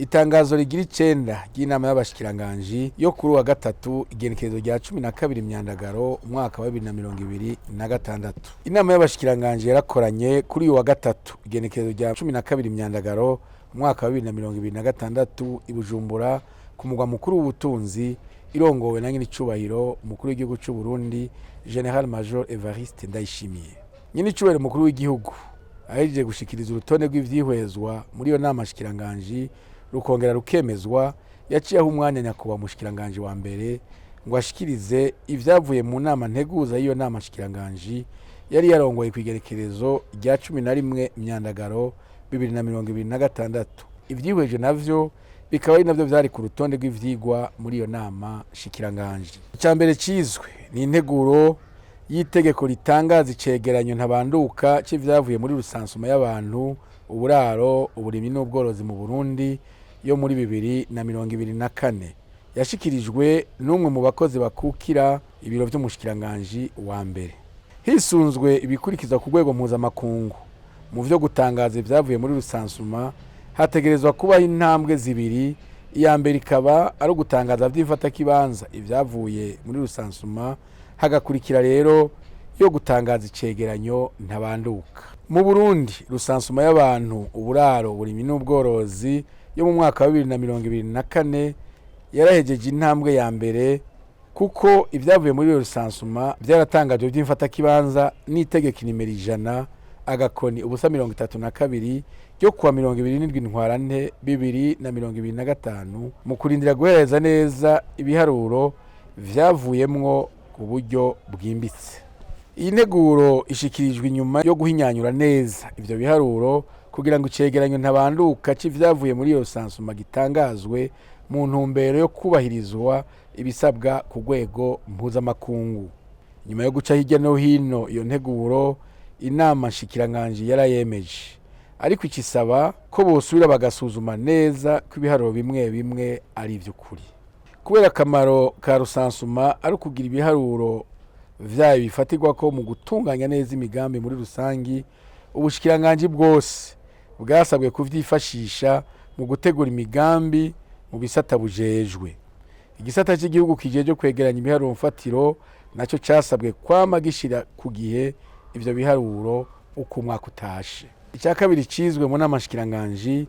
Itangazo rigira 9 ry'inama y'abashikiranganji yo kuri wa gatatu igenekerezo rya 12 Myandagaro umwaka wa 2026. Inama y'abashikiranganji yarakoranye kuri wa gatatu igenekerezo rya 12 Myandagaro umwaka wa 2026 i Bujumbura ku mugwa mukuru w'ubutunzi irongowe na nyiricubahiro umukuru w'igihugu cy'u Burundi General Major Evariste Ndayishimiye. Nyiricubahiro umukuru w'igihugu ahejeje gushikiriza urutonde rw'ivyihwezwa muri iyo nama shikiranganji rukongera rukemezwa, yaciyeho umwanya nyakubahwa mushikiranganje wa mbere ngo ashikirize ivyavuye mu nama nteguza y'iyo nama shikiranganji yari yarongoye kwigerekerezo rya 11 Myandagaro 2026. Ivyihweje navyo bikaba ari navyo vyari ku rutonde rw'ivyigwa muri iyo nama shikiranganji. Icambere cizwe ni integuro y'itegeko ritangaza icegeranyo ntabanduka c'ivyavuye muri rusansuma y'abantu, uburaro, uburimyi n'ubworozi mu Burundi yo muri 2024 yashikirijwe n'umwe mu bakozi bakukira ibiro vy'umushikiranganji wa mbere. Hisunzwe ibikurikiza ku rwego mpuzamakungu mu vyo gutangaza ivyavuye muri rusansuma, hategerezwa kubaho intambwe zibiri. Iya mbere ikaba ari ugutangaza vy'imfatakibanza ivyavuye muri rusansuma, hagakurikira rero yo gutangaza icegeranyo ntabanduka. Mu Burundi rusansuma y'abantu, uburaro, uburimyi n'ubworozi yo mu mwaka wa 2024 yarahejeje intambwe ya mbere, kuko ivyavuye muri rusansuma vyaratangajwe vy'imfatakibanza n'itegeko nimero 100 agakoni ubusa 32 ryo kuwa 27 Ntwarante 2025 mu kurindira guhereza neza ibiharuro vyavuyemwo ku buryo bwimbitse. Iyi nteguro ishikirijwe inyuma yo guhinyanyura neza ivyo biharuro kugira ngo icegeranyo ntabanduka c'ivyavuye muri iyo rusansuma gitangazwe mu ntumbero yo kubahirizwa ibisabwa ku rwego mpuzamakungu. Nyuma yo guca hirya no hino iyo nteguro, inama shikiranganji yarayemeje, ariko ikisaba ko bosubira bagasuzuma neza ko ibiharuro bimwe bimwe ari ivy'ukuri. Kubera akamaro ka rusansuma ari ukugira ibiharuro vyayo bifatirwa ko mu gutunganya neza imigambi muri rusangi, ubushikiranganji bwose bwasabwe kuvyifashisha mu gutegura imigambi mu bisata bujejwe. Igisata cy'igihugu kijeje kwegeranya ibiharuro mfatiro naco casabwe kwama gishira ku gihe ivyo biharuro uko umwaka utashe. Icya kabiri cizwe mu nama shikiranganji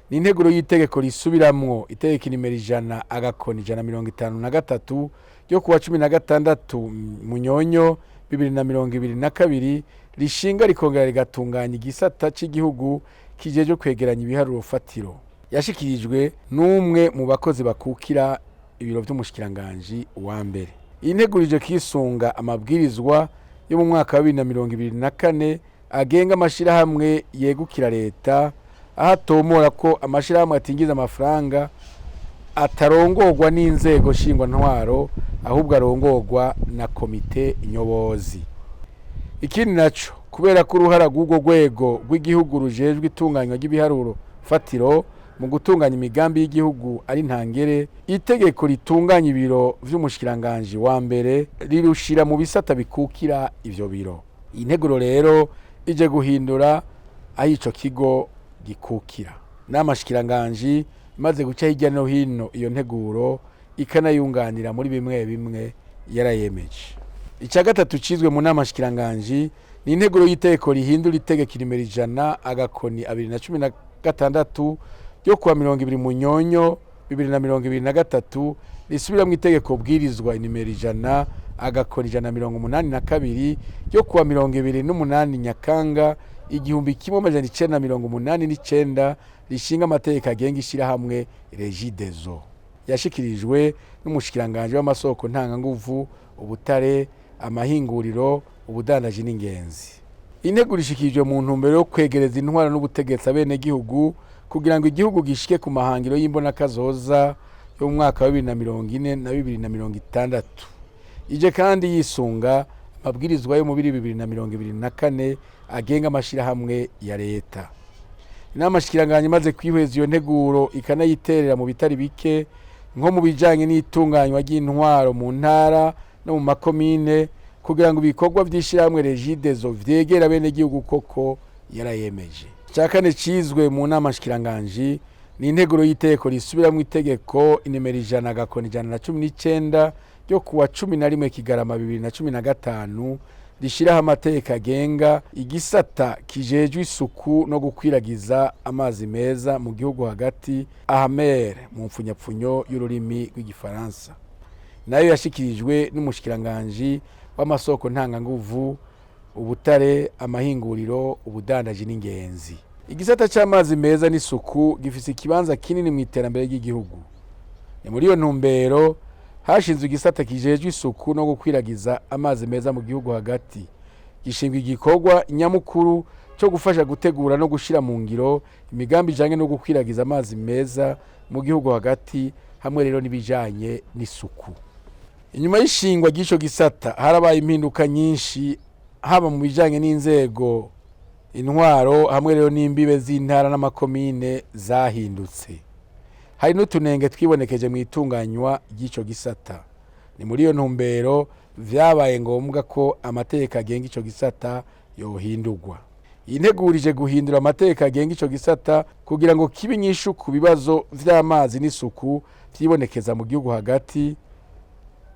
ni integuro y'itegeko risubiramwo itegeko nimero 100 agakoni 153 ryo kuwa 16 Munyonyo 2022 rishinga rikongera rigatunganya igisata cy'igihugu kijeje kwegeranya ibiharuro fatiro. Yashikirijwe n'umwe mu bakozi bakukira ibiro vy'umushikiranganji wa mbere. Integurije kisunga amabwirizwa yo mu mwaka wa 2024 agenga amashirahamwe yegukira leta, ahatomora ko amashirahamwe atingiza amafaranga atarongorwa n'inzego shingwa ntwaro, ahubwo arongorwa na komite nyobozi. Ikindi naco, kubera ko uruhara rw'urwo rwego rw'igihugu rujejwe itunganywa ry'ibiharuro fatiro mu gutunganya imigambi y'igihugu ari ntangere, itegeko ritunganya ibiro vy'umushikiranganji wa mbere rirushira mu bisata bikukira ivyo biro. Integuro rero ije guhindura aho ico kigo gikukira. N'amashikiranganji maze guca hirya no hino iyo nteguro ikanayunganira muri bimwe bimwe yarayemeje. Icya gatatu cizwe mu nama shikiranganji ni integuro y'itegeko rihindura itegeko nimero 100 agakoni 2016 ryo kuwa 20 Munyonyo 2023 risubira mu itegeko bwirizwa nimero 100 agakoni 182 ryo kuwa 28 Nyakanga 1989 rishinga amategeko agenga ishirahamwe Regideso. Yashikirijwe n'umushikiranganje w'amasoko ntanganguvu, ubutare, amahinguriro, ubudandaji n'ingenzi. Integuro ishikirijwe mu ntumbero yo kwegereza intwara n'ubutegetsi abene gihugu kugira ngo igihugu gishike ku mahangiro y'imbona kazoza yo mu mwaka wa 2040 na 2060. Ije kandi yisunga amabwirizwa yo mu 2024 agenga amashirahamwe ya leta. Inama shikiranganji maze kwihweza iyo nteguro ikanayiterera mu bitari bike nko mu bijanye n'itunganywa ry'intwaro mu ntara no mu makomine kugira ngo ibikorwa vy'ishirahamwe Regideso vyegera bene gihugu koko yarayemeje. Cya kane cizwe mu nama shikiranganji ni integuro y'iteko risubiramwo itegeko inimero 100/119 ryo kuwa 11 Kigarama 2015 rishiraho amateka agenga igisata kijejwe isuku no gukwiragiza amazi meza mu gihugu hagati AHMER mu mfunyapfunyo y'ururimi rw'igifaransa. Nayo yashikirijwe n'umushikiranganje w'amasoko ntanganguvu, ubutare, amahinguriro, ubudandaji n'ingenzi. Igisata c'amazi meza n'isuku gifise ikibanza kinini mu iterambere ry'igihugu. Ni muri iyo ntumbero hashinzwe igisata kijejwe isuku no gukwiragiza amazi meza mu gihugu hagati. Gishingwa igikorwa nyamukuru cyo gufasha gutegura no gushira mu ngiro imigambi ijanye no gukwiragiza amazi meza mu gihugu hagati, hamwe rero n'ibijanye n'isuku. Inyuma y'ishingwa ry'ico gisata harabaye impinduka nyinshi, haba mu bijanye n'inzego, intwaro, hamwe rero n'imbibe z'intara n'amakomine zahindutse. Hari n'utunenge twibonekeje mu itunganywa ry'ico gisata. Ni muri iyo ntumbero vyabaye ngombwa ko amategeko agenga ico gisata yohindurwa. Integurije guhindura amategeko agenga ico gisata kugira ngo kibe inyishu ku bibazo vy'amazi n'isuku vyibonekeza mu gihugu hagati,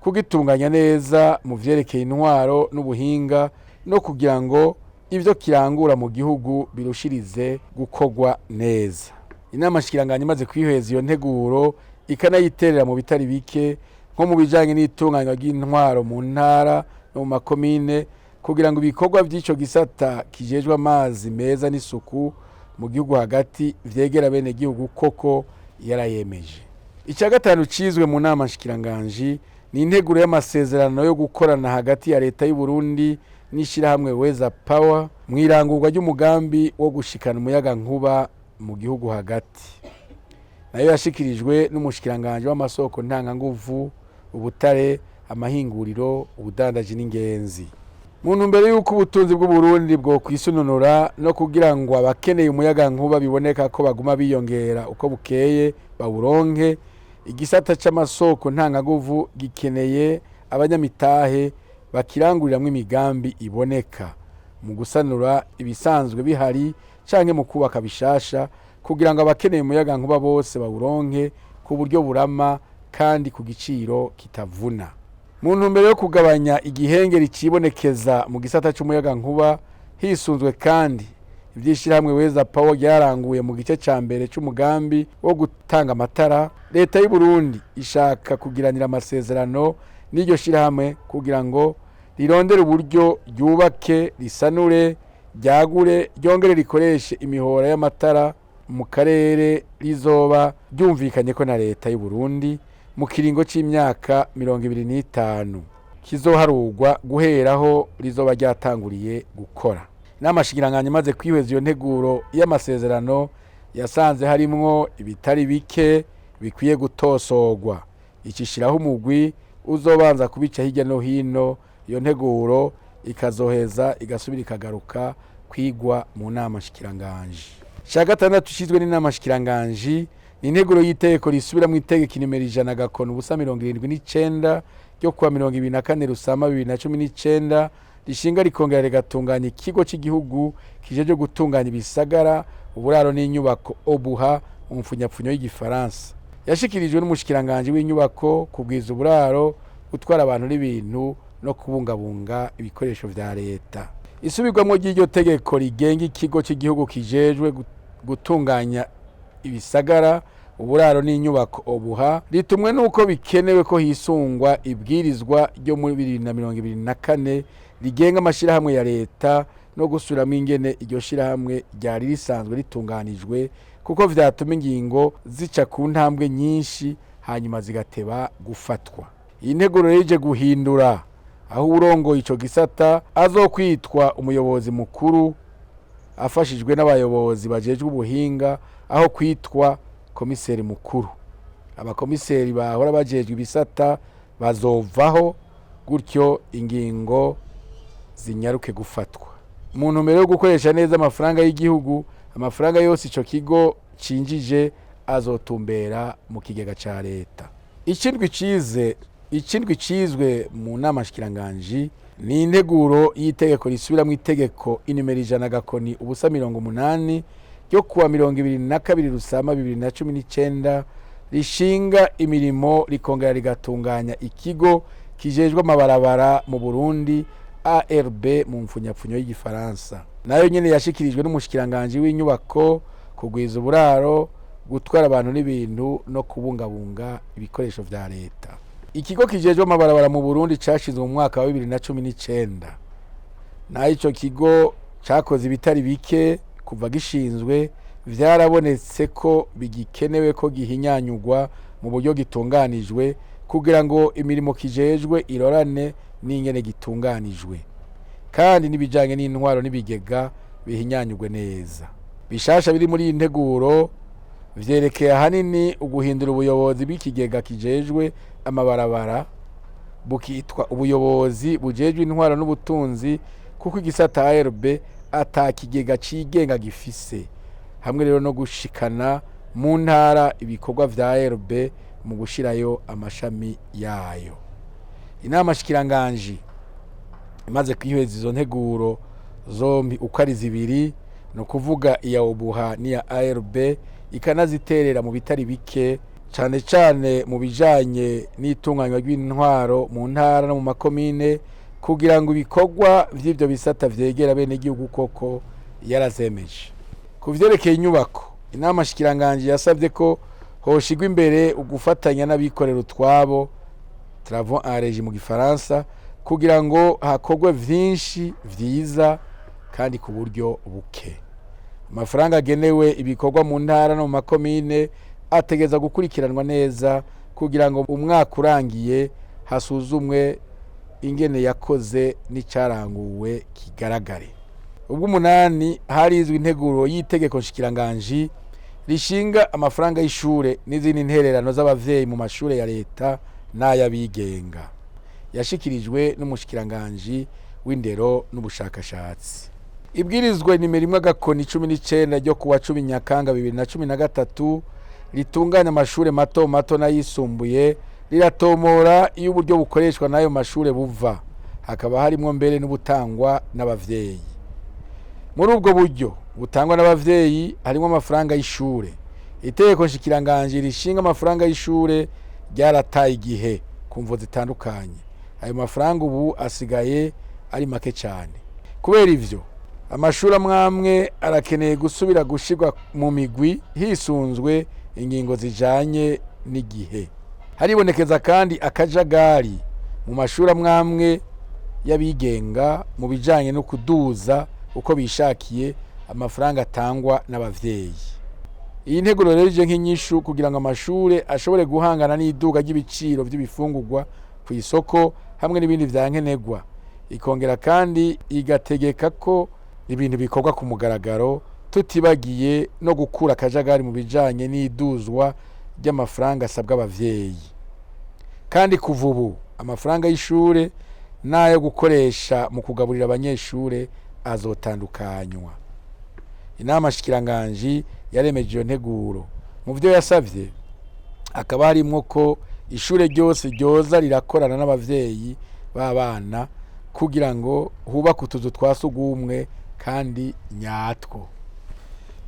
kugitunganya neza mu vyerekeye intwaro n'ubuhinga, no kugira ngo ivyo kirangura mu gihugu birushirize gukorwa neza. Inama shikiranganje imaze kwihweza iyo nteguro ikanayiterera mu bitari bike, nko mu bijanye n'itunganywa ry'intwaro mu ntara no mu makomine, kugira ngo ibikorwa vy'ico gisata kijejwe amazi meza n'isuku mu gihugu hagati vyegera bene gihugu koko yarayemeje. Ica gatanu cizwe mu nama shikiranganje ni integuro y'amasezerano yo gukorana hagati ya leta y'u Burundi n'ishirahamwe Weza Power mwirangurwa ry'umugambi wo gushikana umuyaga nkuba mu gihugu hagati. Nayo yashikirijwe n'umushikiranganje w'amasoko ntanganguvu, ubutare, amahinguriro, ubudandaji n'ingenzi. Mu ntumbero y'uko ubutunzi bw'u Burundi bwo kwisununura no kugira ngo abakeneye umuyaga nkuba biboneka ko baguma biyongera uko bukeye bawuronke, igisata c'amasoko ntanganguvu gikeneye abanyamitahe bakiranguriramwo imigambi iboneka mu gusanura ibisanzwe bihari canke mu kubaka bishasha, kugira ngo abakeneye umuyaga nkuba bose bawuronke ku buryo burama kandi ku giciro kitavuna. Mu ntumbero yo kugabanya igihengeri cibonekeza mu gisata c'umuyaga nkuba, hisunzwe kandi ivyishirahamwe Weza Power ryaranguye mu gice ca mbere c'umugambi wo gutanga amatara, leta y'u Burundi ishaka kugiranira amasezerano n'iryo shirahamwe kugira ngo rirondere uburyo ryubake, risanure, ryagure, ryongere rikoreshe imihora y'amatara mu karere rizoba ryumvikanye ko na leta y'u Burundi mu kiringo c'imyaka 25 kizoharugwa guheraho rizoba ryatanguriye gukora. N'amashikiranganje maze kwihweza iyo nteguro y'amasezerano yasanze harimwo ibitari bike bikwiye gutosorwa. Ikishiraho umugwi uzobanza kubica hirya no hino, iyo nteguro ikazoheza igasubira ikagaruka kwigwa mu nama shikiranganje. Ca gatandatu cizwe n'inama shikiranganje ni integuro y'iteko risubira mu itegeko inimero 100/79 ryo kuwa 24 Rusama 2019 rishinga rikongera rigatunganya ikigo cy'igihugu kijeje gutunganya ibisagara, uburaro n'inyubako OBUHA mu mfunyapfunyo y'igifaransa. Yashikirijwe n'umushikiranganje w'inyubako, kubwiza uburaro, gutwara abantu n'ibintu no kubungabunga ibikoresho vya leta. Isubirwamo ry'iryo tegeko rigenga ikigo cy'igihugu kijejwe gutunganya ibisagara, uburaro n'inyubako OBUHA ritumwe nuko bikenewe ko hisungwa ibwirizwa ryo muri 2024 rigenga amashirahamwe ya leta no gusubiramo ingene iryo shirahamwe ryari risanzwe ritunganijwe, kuko vyatuma ingingo zica ku ntambwe nyinshi hanyuma zigateba gufatwa. Iyi nteguro rije guhindura aho urongoye ico gisata azokwitwa umuyobozi mukuru afashijwe n'abayobozi bajejwe ubuhinga, aho kwitwa komiseri mukuru. Abakomiseri bahora bajejwe ibisata bazovaho, gutyo ingingo zinyaruke gufatwa. Mu ntumbero yo gukoresha neza amafaranga y'igihugu, amafaranga yose ico kigo cinjije azotumbera mu kigega ca leta. Ikindwi cizwe mu nama shikiranganje ni integuro y'itegeko risubira mu itegeko inimero 100/80 ryo kuwa 22 Rusama 2019 rishinga imirimo rikongera rigatunganya ikigo kijejwe amabarabara mu Burundi ARB mu mfunyapfunyo y'igifaransa. Nayo nyene yashikirijwe n'umushikiranganje w'inyubako, kugwiza uburaro, gutwara abantu n'ibintu no kubungabunga ibikoresho vya leta. Ikigo kijejwe amabarabara mu Burundi cashizwe mu mwaka wa 2019. Na ico kigo cakoze ibitari bike kuva gishinzwe, vyarabonetse ko bigikenewe ko gihinyanyugwa mu buryo gitunganijwe kugira ngo imirimo kijejwe irorane n'ingene gitunganijwe, kandi nibijanye n'intwaro n'ibigega bihinyanyugwe neza. Bishasha biri muri integuro vyerekeye hanini uguhindura ubuyobozi bw'ikigega kijejwe amabarabara bukitwa ubuyobozi bujejwe intwaro n'ubutunzi, kuko igisata ARB atakigega cigenga gifise, hamwe rero no gushikana mu ntara ibikorwa vya ARB mu gushirayo amashami yayo. Inama shikiranganje imaze kwihweza izo nteguro zombi uko ari zibiri, no kuvuga iya Obuha n'iya ARB, ikanaziterera mu bitari bike cane cane mu bijanye n'itunganywa ry'intwaro mu ntara no mu makomine, kugira ngo ibikorwa vy'ivyo bisata vyegera bene igihugu koko yarazemeje. Ku vyerekeye inyubako, inama shikiranganje yasavye ko hoshigwa imbere ugufatanya n'abikorera utwabo, travaux en régie mu gifaransa, kugira ngo hakorwe vyinshi vyiza kandi ku buryo buke. Amafaranga agenewe ibikorwa mu ntara no mu makomine ategeza gukurikiranwa neza kugira ngo umwaka urangiye hasuzumwe ingene yakoze n'icaranguwe kigaragare. Ubw'umunani harizwe integuro y'itegeko nshikiranganje rishinga amafaranga y'ishure n'izindi ntererano z'abavyeyi mu mashure ya leta n'ayabigenga, yashikirijwe n'umushikiranganje w'indero n'ubushakashatsi. Ibwirizwe nimero 1/19 ryo kuwa 10 Nyakanga 2013 ritunganya amashure mato mato n'ayisumbuye, riratomora iyo uburyo bukoreshwa n'ayo mashure buva, hakaba harimwo mbere n'ubutangwa n'abavyeyi. Muri ubwo buryo butangwa n'abavyeyi harimo amafaranga y'ishure. Itegeko nshikiranganje rishinga amafaranga y'ishure ryarataye igihe kumvo zitandukanye. Ayo mafaranga ubu asigaye ari make cyane. Kubera ivyo amashuri amwamwe arakeneye gusubira gushirwa mu migwi hisunzwe ingingo zijanye n'igihe. Haribonekeza kandi akajagari mu mashuri amwamwe y'abigenga mu bijanye no kuduza uko bishakiye amafaranga atangwa n'abavyeyi. Iyi nteguro rero ije nk'inyishu kugira ngo amashure ashobore guhangana n'iduga ry'ibiciro by'ibifungurwa ku isoko hamwe n'ibindi vyankenegwa. Ikongera kandi igategeka ko ibintu bikorwa ku mugaragaro, tutibagiye no gukura akajagari mu bijanye n'iduzwa ry'amafaranga asabwa abavyeyi. Kandi kuva ubu amafaranga y'ishure n'ayo gukoresha mu kugaburira abanyeshure azotandukanywa. Inama shikiranganje yaremeje iyo nteguro. Mu byo yasavye akaba harimo ko ishure ryose ryoza rirakorana n'abavyeyi b'abana kugira ngo hubake utuzu twasugumwe kandi nyatwo.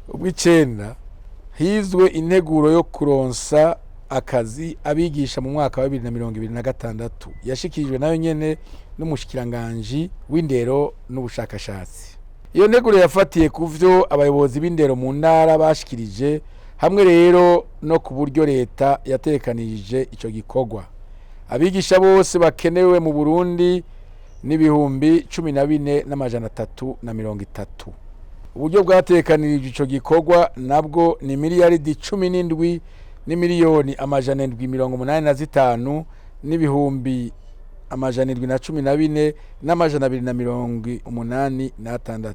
Ubw'icenda hizwe integuro yo kuronsa akazi abigisha mu mwaka wa 2026 yashikirijwe nayo nyene n'umushikiranganje w'indero n'ubushakashatsi. Iyo nteguro yafatiye kuvyo abayobozi b'indero mu ntara bashikirije, hamwe rero no ku buryo leta yatekanije ico gikorwa. Abigisha bose bakenewe mu Burundi n'ibihumbi 14,330. Uburyo bwatekanirije ico gikorwa nabwo ni miliyaridi 17 n'imiliyoni 785 n'ibihumbi 714 n'amajana 286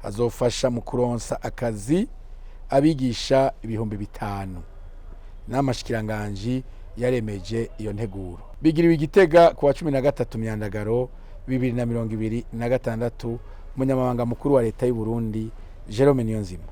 azofasha mu kuronsa akazi abigisha ibihumbi 5. N'amashikiranganje yaremeje iyo nteguro. Bigiriwe Igitega kuwa 13 Myandagaro 2026. Umunyamabanga mukuru wa leta y'u Burundi Jerome Niyonzima.